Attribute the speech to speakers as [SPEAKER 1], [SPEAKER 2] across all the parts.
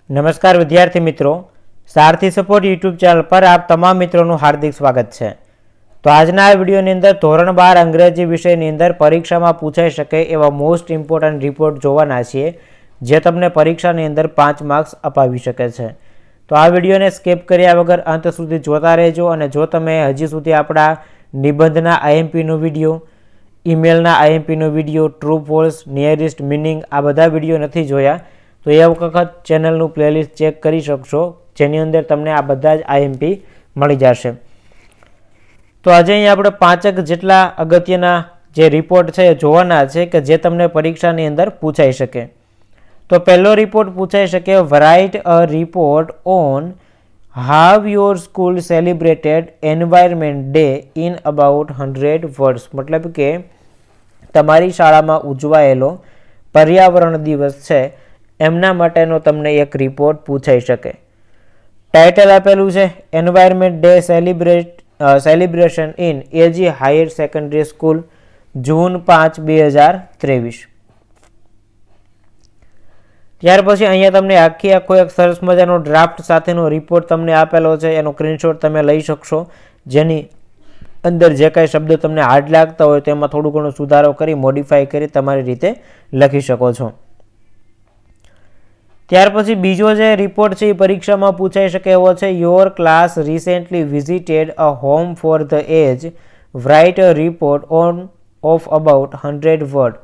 [SPEAKER 1] नमस्कार विद्यार्थी मित्रों, सारथी सपोर्ट यूट्यूब चैनल पर आप तमाम मित्रों हार्दिक स्वागत है। तो आजना आ विडियोनी अंदर धोरण 12 अंग्रेजी विषयनी अंदर परीक्षा में पूछाई शके एवा मोस्ट इम्पोर्टન્ટ रिपोर्ट जोवाना छीए जे तमने परीक्षानी अंदर 5 मार्क्स अपावी शके छे। तो आ विडियोने स्किप कर्या वगर अंत सुधी जोता रहेजो अने जो तमे हजी सुधी आपणा निबंधना आईएमपी नो विडियो, ईमेलना आईएमपी नो video, true false, nearest meaning आ बधा विडियो नथी जोया तो ए वखत चेनलનું પ્લેલિસ્ટ ચેક કરી શકશો, જેની અંદર તમને આ બધા જ આઈએમપી મળી જશે। તો આજે અહીં આપણે 5 જેટલા અગત્યના જે રિપોર્ટ છે જોવાના છે કે જે તમને પરીક્ષાની અંદર પૂછાઈ શકે। તો પહેલો રિપોર્ટ પૂછાઈ શકે, right a report on how your school celebrated environment day in about 100 words. मतलब કે તમારી શાળામાં ઉજવાયેલો પર્યાવરણ દિવસ છે એમના માટેનો તમને એક રિપોર્ટ પૂછાઈ શકે। ટાઇટલ આપેલું છે environment day celebration in AG higher secondary school June 5, 2023। ત્યાર પછી અહીંયા તમને આખો એક સરસ મજાનો ડ્રાફ્ટ સાથેનો રિપોર્ટ તમને આપેલો છે, એનો સ્ક્રીનશોટ તમે લઈ શકશો, જેની અંદર જે કાંઈ શબ્દ તમને હાર્ડ લાગતા હોય તેમાં થોડું ઘણું સુધારો કરી મોડિફાઈ કરી તમારી રીતે લખી શકો છો। ત્યાર પછી બીજો જે રિપોર્ટ છે એ પરીક્ષામાં પૂછાઈ શકે એવો છે, your class recently visited a home for the aged, write a report of about 100 word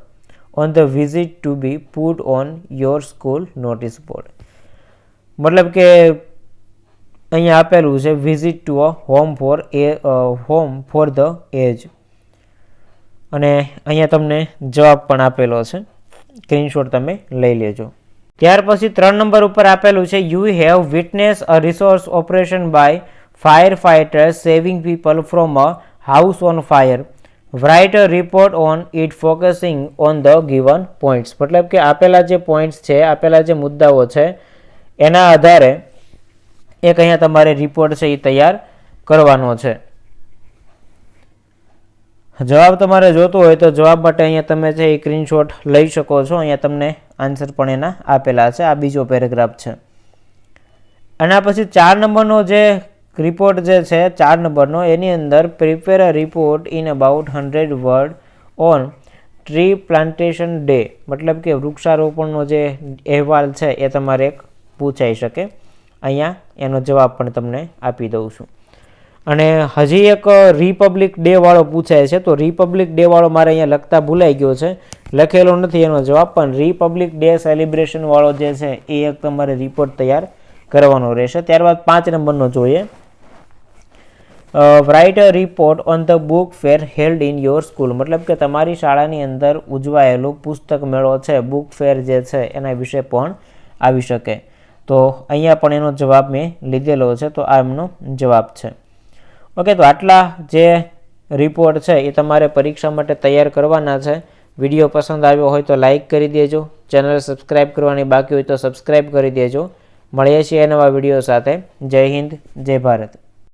[SPEAKER 1] on the visit to be put on your school notice board. મતલબ કે અહીંયા આપેલું છે visit to a home for the aged અને અહીંયા તમને જવાબ પણ આપેલો છે, સ્ક્રીનશોટ તમે લઈ લેજો। ત્યાર પછી 3 નંબર ઉપર આપેલું છે, you have witness a resource operation by fire fighters saving people from a house on fire, write a report on it focusing on the given points. મતલબ કે આપેલા જે પોઈન્ટ્સ છે, આપેલા જે મુદ્દાઓ છે એના આધારે એક અહીંયા તમારે રિપોર્ટ છે એ તૈયાર કરવાનો છે। જવાબ તમારે જોતો હોય તો જવાબ માટે અહીંયા તમે છે એ સ્ક્રીનશોટ લઈ શકો છો, અહીંયા તમને આન્સર પણ એના આપેલા છે। આ બીજો પેરેગ્રાફ છે। આના પછી 4 નંબરનો જે રિપોર્ટ જે છે 4 નંબરનો, એની અંદર prepare a report in about 100 word on tree plantation day. મતલબ કે વૃક્ષારોપણનો જે અહેવાલ છે એ તમારે એક પૂછાઈ શકે। અહીંયા એનો જવાબ પણ તમને આપી દઉં છું। અને હજી એક રિપબ્લિક ડે વાળો પૂછાય છે, તો રિપબ્લિક ડે વાળો મારે અહીંયા લખતા ભૂલાઈ ગયો છે, લખેલો નથી એનો જવાબ, પણ રિપબ્લિક ડે સેલિબ્રેશન વાળો જે છે એ એક તમારે રિપોર્ટ તૈયાર કરવાનો રહેશે। ત્યારબાદ 5 નંબરનો જોઈએ, right a report on the book fair held in your school. મતલબ કે તમારી શાળાની અંદર ઉજવાયેલો પુસ્તક મેળો છે, બુક ફેર જે છે એના વિશે પણ આવી શકે। તો અહીંયા પણ એનો જવાબ મેં લીધેલો છે, તો આ એમનો જવાબ છે। ઓકે, તો આટલા જે રિપોર્ટ છે એ તમારે પરીક્ષા માટે તૈયાર કરવાના છે। વિડીયો પસંદ આવ્યો હોય તો લાઇક કરી દેજો, ચેનલ સબસ્ક્રાઈબ કરવાની બાકી હોય તો સબસ્ક્રાઈબ કરી દેજો। મળીએ છીએ નવા વિડીયો સાથે। જય હિન્દ, જય ભારત।